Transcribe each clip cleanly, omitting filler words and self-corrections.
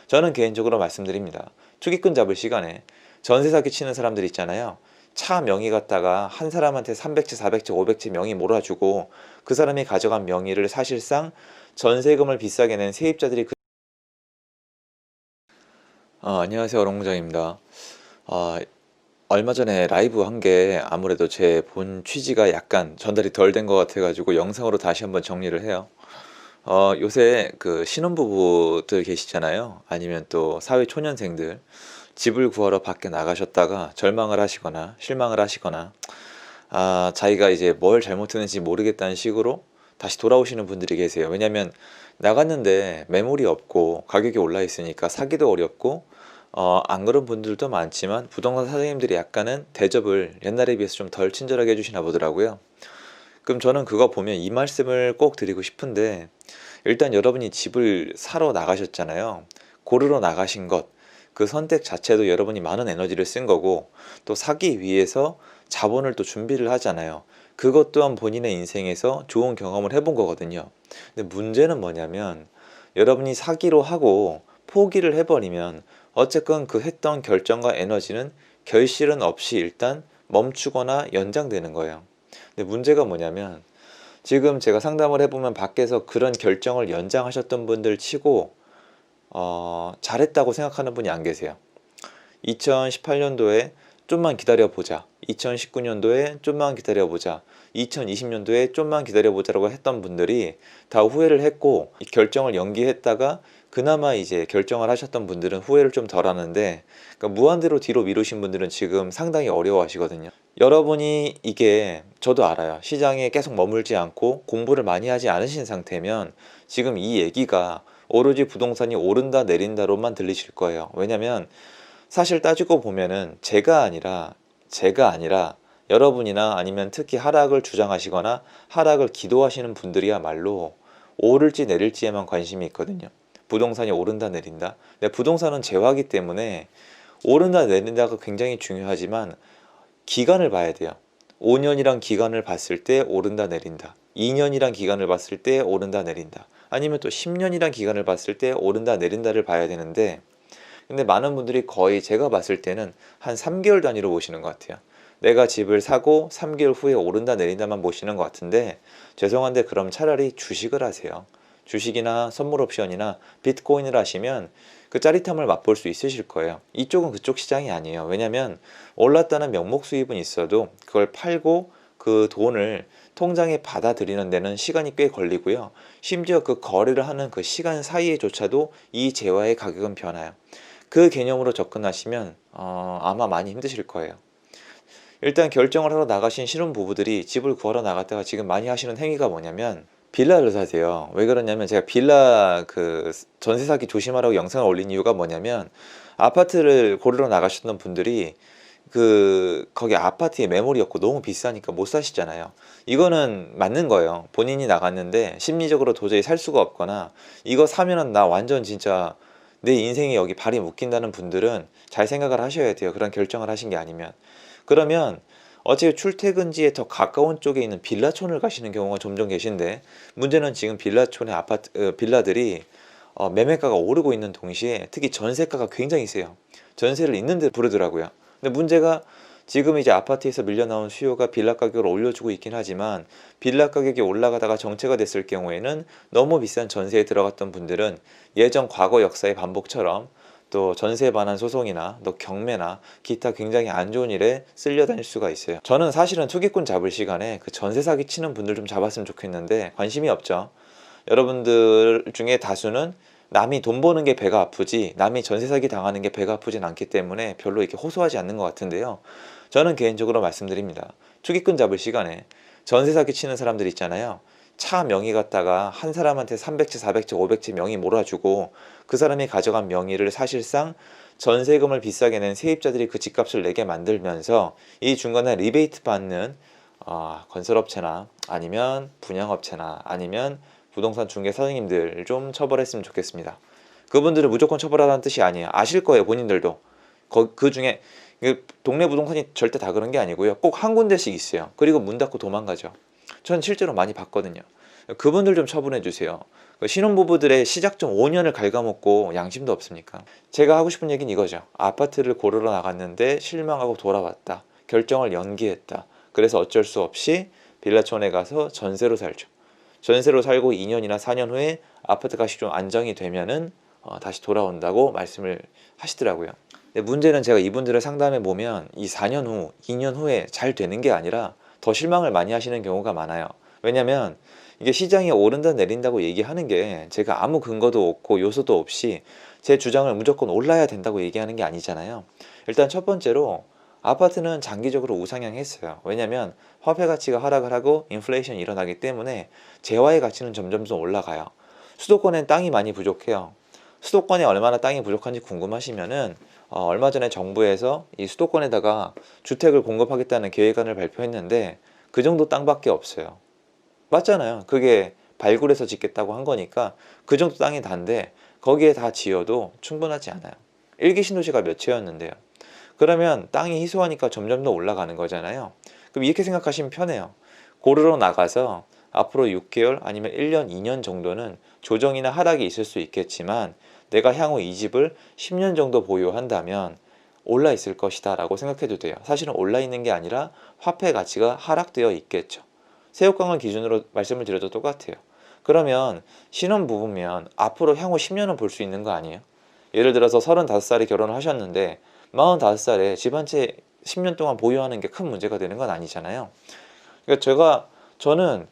저는 개인적으로 말씀드립니다. 투기꾼 잡을 시간에 전세 사기 치는 사람들 있잖아요. 차 명의 갖다가 한 사람한테 300채, 400채, 500채 명의 몰아주고 그 사람이 가져간 명의를 사실상 전세금을 비싸게 낸 세입자들이 안녕하세요. 어롱무장입니다. 어, 얼마 전에 라이브 한 게 아무래도 제 본 취지가 약간 전달이 덜 된 것 같아가지고 영상으로 다시 한번 정리를 해요. 요새 그 신혼부부들 계시잖아요. 아니면 또 사회초년생들 집을 구하러 밖에 나가셨다가 절망을 하시거나 실망을 하시거나 자기가 이제 뭘 잘못했는지 모르겠다는 식으로 다시 돌아오시는 분들이 계세요. 왜냐면 나갔는데 매물이 없고 가격이 올라 있으니까 사기도 어렵고 안 그런 분들도 많지만 부동산 사장님들이 약간은 대접을 옛날에 비해서 좀 덜 친절하게 해주시나 보더라고요. 그럼 저는 그거 보면 이 말씀을 꼭 드리고 싶은데, 일단 여러분이 집을 사러 나가셨잖아요. 고르러 나가신 것, 그 선택 자체도 여러분이 많은 에너지를 쓴 거고, 또 사기 위해서 자본을 또 준비를 하잖아요. 그것 또한 본인의 인생에서 좋은 경험을 해본 거거든요. 근데 문제는 뭐냐면, 여러분이 사기로 하고 포기를 해버리면 어쨌건 그 했던 결정과 에너지는 결실은 없이 일단 멈추거나 연장되는 거예요. 근데 문제가 뭐냐면, 지금 제가 상담을 해보면 밖에서 그런 결정을 연장하셨던 분들 치고 잘했다고 생각하는 분이 안 계세요. 2018년도에 좀만 기다려보자, 2019년도에 좀만 기다려보자, 2020년도에 좀만 기다려보자라고 했던 분들이 다 후회를 했고, 이 결정을 연기했다가 그나마 이제 결정을 하셨던 분들은 후회를 좀 덜 하는데, 그러니까 무한대로 뒤로 미루신 분들은 지금 상당히 어려워하시거든요. 여러분이, 이게 저도 알아요. 시장에 계속 머물지 않고 공부를 많이 하지 않으신 상태면 지금 이 얘기가 오로지 부동산이 오른다 내린다로만 들리실 거예요. 왜냐면 사실 따지고 보면은 제가 아니라 여러분이나 아니면 특히 하락을 주장하시거나 하락을 기도하시는 분들이야말로 오를지 내릴지에만 관심이 있거든요. 부동산이 오른다 내린다. 근데 부동산은 재화기 때문에 오른다 내린다가 굉장히 중요하지만 기간을 봐야 돼요. 5년이란 기간을 봤을 때 오른다 내린다. 2년이란 기간을 봤을 때 오른다 내린다. 아니면 또 10년이란 기간을 봤을 때 오른다 내린다를 봐야 되는데, 근데 많은 분들이 거의 제가 봤을 때는 한 3개월 단위로 보시는 것 같아요. 내가 집을 사고 3개월 후에 오른다 내린다만 보시는 것 같은데, 죄송한데 그럼 차라리 주식을 하세요. 주식이나 선물 옵션이나 비트코인을 하시면 그 짜릿함을 맛볼 수 있으실 거예요. 이쪽은 그쪽 시장이 아니에요. 왜냐면 올랐다는 명목 수입은 있어도 그걸 팔고 그 돈을 통장에 받아들이는 데는 시간이 꽤 걸리고요. 심지어 그 거래를 하는 그 시간 사이에조차도 이 재화의 가격은 변해요. 그 개념으로 접근하시면 아마 많이 힘드실 거예요. 일단 결정을 하러 나가신 신혼부부들이 집을 구하러 나갔다가 지금 많이 하시는 행위가 뭐냐면 빌라를 사세요. 왜 그러냐면, 제가 빌라 그 전세 사기 조심하라고 영상을 올린 이유가 뭐냐면, 아파트를 고르러 나가셨던 분들이 거기 아파트에 매물이 없고 너무 비싸니까 못 사시잖아요. 이거는 맞는 거예요. 본인이 나갔는데 심리적으로 도저히 살 수가 없거나 이거 사면은 나 완전 진짜 내 인생에 여기 발이 묶인다는 분들은 잘 생각을 하셔야 돼요. 그런 결정을 하신 게 아니면. 그러면 어차피 출퇴근지에 더 가까운 쪽에 있는 빌라촌을 가시는 경우가 점점 계신데, 문제는 지금 빌라촌의 빌라들이 매매가가 오르고 있는 동시에 특히 전세가가 굉장히 세요. 전세를 있는 데 부르더라고요. 근데 문제가, 지금 이제 아파트에서 밀려 나온 수요가 빌라 가격을 올려주고 있긴 하지만, 빌라 가격이 올라가다가 정체가 됐을 경우에는 너무 비싼 전세에 들어갔던 분들은 예전 과거 역사의 반복처럼 또 전세에 관한 소송이나 또 경매나 기타 굉장히 안 좋은 일에 쓸려 다닐 수가 있어요. 저는 사실은 투기꾼 잡을 시간에 그 전세 사기 치는 분들 좀 잡았으면 좋겠는데 관심이 없죠. 여러분들 중에 다수는 남이 돈 버는 게 배가 아프지 남이 전세 사기 당하는 게 배가 아프진 않기 때문에 별로 이렇게 호소하지 않는 것 같은데요. 저는 개인적으로 말씀드립니다. 투기꾼 잡을 시간에 전세 사기 치는 사람들 있잖아요. 차 명의 갖다가 한 사람한테 300채, 400채, 500채 명의 몰아주고 그 사람이 가져간 명의를 사실상 전세금을 비싸게 낸 세입자들이 그 집값을 내게 만들면서 이 중간에 리베이트 받는 건설업체나 아니면 분양업체나 아니면 부동산 중개 사장님들 좀 처벌했으면 좋겠습니다. 그분들을 무조건 처벌하라는 뜻이 아니에요. 아실 거예요, 본인들도. 그 중에 동네 부동산이 절대 다 그런 게 아니고요. 꼭 한 군데씩 있어요. 그리고 문 닫고 도망가죠. 전 실제로 많이 봤거든요. 그분들 좀 처분해 주세요. 신혼부부들의 시작점 5년을 갉아먹고 양심도 없습니까? 제가 하고 싶은 얘기는 이거죠. 아파트를 고르러 나갔는데 실망하고 돌아왔다. 결정을 연기했다. 그래서 어쩔 수 없이 빌라촌에 가서 전세로 살죠. 전세로 살고 2년이나 4년 후에 아파트 값이 좀 안정이 되면은 다시 돌아온다고 말씀을 하시더라고요. 근데 문제는 제가 이분들을 상담해 보면 이 4년 후, 2년 후에 잘 되는 게 아니라 더 실망을 많이 하시는 경우가 많아요. 왜냐면 이게 시장이 오른다 내린다고 얘기하는 게 제가 아무 근거도 없고 요소도 없이 제 주장을 무조건 올라야 된다고 얘기하는 게 아니잖아요. 일단 첫 번째로 아파트는 장기적으로 우상향했어요. 왜냐면 화폐 가치가 하락을 하고 인플레이션이 일어나기 때문에 재화의 가치는 점점 더 올라가요. 수도권엔 땅이 많이 부족해요. 수도권에 얼마나 땅이 부족한지 궁금하시면은 얼마 전에 정부에서 이 수도권에다가 주택을 공급하겠다는 계획안을 발표했는데 그 정도 땅밖에 없어요. 맞잖아요. 그게 발굴해서 짓겠다고 한 거니까 그 정도 땅이 단데 거기에 다 지어도 충분하지 않아요. 일기 신도시가 몇 채였는데요. 그러면 땅이 희소하니까 점점 더 올라가는 거잖아요. 그럼 이렇게 생각하시면 편해요. 고르러 나가서 앞으로 6개월 아니면 1년, 2년 정도는 조정이나 하락이 있을 수 있겠지만 내가 향후 이 집을 10년 정도 보유한다면 올라 있을 것이다 라고 생각해도 돼요. 사실은 올라 있는 게 아니라 화폐 가치가 하락되어 있겠죠. 새우깡을 기준으로 말씀을 드려도 똑같아요. 그러면 신혼부부면 앞으로 향후 10년은 볼 수 있는 거 아니에요? 예를 들어서 35살에 결혼을 하셨는데 45살에 집 한 채 10년 동안 보유하는 게 큰 문제가 되는 건 아니잖아요. 그러니까 저는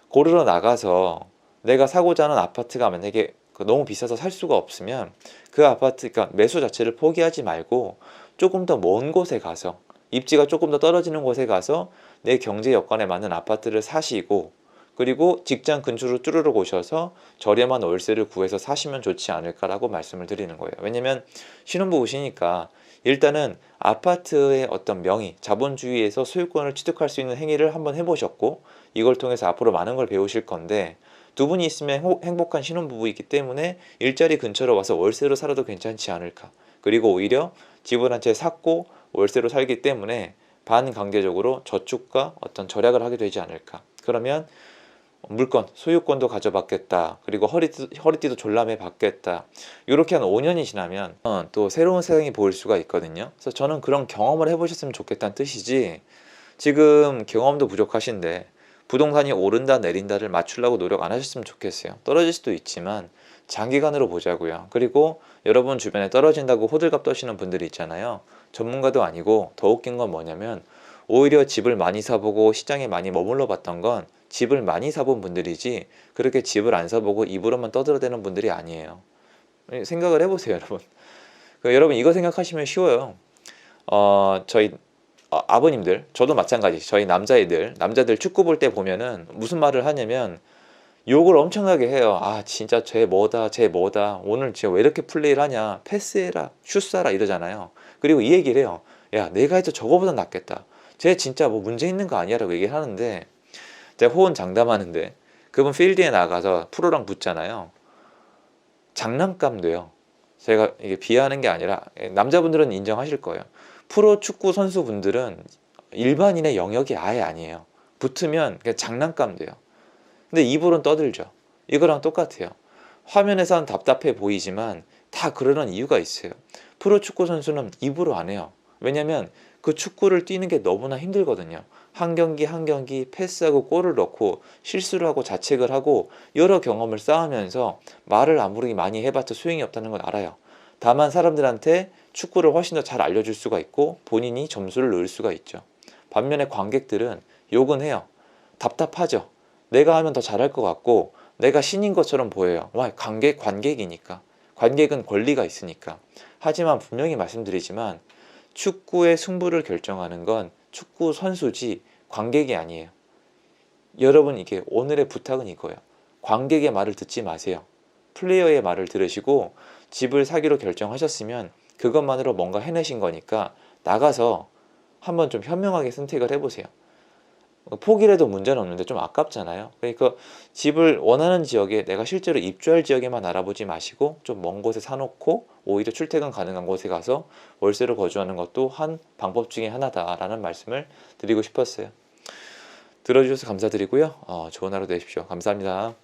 고르러 나가서 내가 사고자 하는 아파트가 만약에 너무 비싸서 살 수가 없으면 그 아파트, 그러니까 매수 자체를 포기하지 말고 조금 더 먼 곳에 가서 입지가 조금 더 떨어지는 곳에 가서 내 경제 여건에 맞는 아파트를 사시고 그리고 직장 근처로 쭈르륵 오셔서 저렴한 월세를 구해서 사시면 좋지 않을까라고 말씀을 드리는 거예요. 왜냐면 신혼부부시니까 일단은 아파트의 어떤 명의, 자본주의에서 소유권을 취득할 수 있는 행위를 한번 해보셨고 이걸 통해서 앞으로 많은 걸 배우실 건데 두 분이 있으면 행복한 신혼부부이기 때문에 일자리 근처로 와서 월세로 살아도 괜찮지 않을까. 그리고 오히려 집을 한 채 샀고 월세로 살기 때문에 반강제적으로 저축과 어떤 절약을 하게 되지 않을까. 그러면 물건, 소유권도 가져받겠다. 그리고 허리띠도 졸라매 받겠다. 이렇게 한 5년이 지나면 또 새로운 세상이 보일 수가 있거든요. 그래서 저는 그런 경험을 해보셨으면 좋겠다는 뜻이지 지금 경험도 부족하신데 부동산이 오른다 내린다를 맞추려고 노력 안 하셨으면 좋겠어요. 떨어질 수도 있지만 장기간으로 보자고요. 그리고 여러분 주변에 떨어진다고 호들갑 떠시는 분들이 있잖아요. 전문가도 아니고 더 웃긴 건 뭐냐면 오히려 집을 많이 사보고 시장에 많이 머물러 봤던 건 집을 많이 사본 분들이지 그렇게 집을 안 사보고 입으로만 떠들어대는 분들이 아니에요. 생각을 해보세요, 여러분. 여러분 이거 생각하시면 쉬워요. 저희 아버님들, 저도 마찬가지. 저희 남자들 축구 볼 때 보면은 무슨 말을 하냐면 욕을 엄청나게 해요. 아 진짜 쟤 뭐다 오늘 진짜 왜 이렇게 플레이를 하냐, 패스해라, 슛 쏴라 이러잖아요. 그리고 이 얘기를 해요. 야 내가 해도 저거보다 낫겠다. 쟤 진짜 뭐 문제 있는 거 아니야 라고 얘기를 하는데 제가 호언장담하는데 그분 필드에 나가서 프로랑 붙잖아요. 장난감 돼요. 제가 이게 비하하는 게 아니라 남자분들은 인정하실 거예요. 프로 축구 선수분들은 일반인의 영역이 아예 아니에요. 붙으면 그냥 장난감 돼요. 근데 입으로는 떠들죠. 이거랑 똑같아요. 화면에서는 답답해 보이지만 다 그러는 이유가 있어요. 프로 축구 선수는 입으로 안 해요. 왜냐면 그 축구를 뛰는 게 너무나 힘들거든요. 한 경기 한 경기 패스하고 골을 넣고 실수를 하고 자책을 하고 여러 경험을 쌓으면서 말을 아무리 많이 해봤자 소용이 없다는 걸 알아요. 다만 사람들한테 축구를 훨씬 더 잘 알려줄 수가 있고 본인이 점수를 넣을 수가 있죠. 반면에 관객들은 욕은 해요. 답답하죠. 내가 하면 더 잘할 것 같고 내가 신인 것처럼 보여요. 와, 관객이니까. 관객은 권리가 있으니까. 하지만 분명히 말씀드리지만 축구의 승부를 결정하는 건 축구 선수지 관객이 아니에요. 여러분 이게 오늘의 부탁은 이거예요. 관객의 말을 듣지 마세요. 플레이어의 말을 들으시고 집을 사기로 결정하셨으면 그것만으로 뭔가 해내신 거니까 나가서 한번 좀 현명하게 선택을 해보세요. 포기를 해도 문제는 없는데 좀 아깝잖아요. 그러니까 집을 원하는 지역에 내가 실제로 입주할 지역에만 알아보지 마시고 좀 먼 곳에 사놓고 오히려 출퇴근 가능한 곳에 가서 월세로 거주하는 것도 한 방법 중에 하나다라는 말씀을 드리고 싶었어요. 들어주셔서 감사드리고요. 좋은 하루 되십시오. 감사합니다.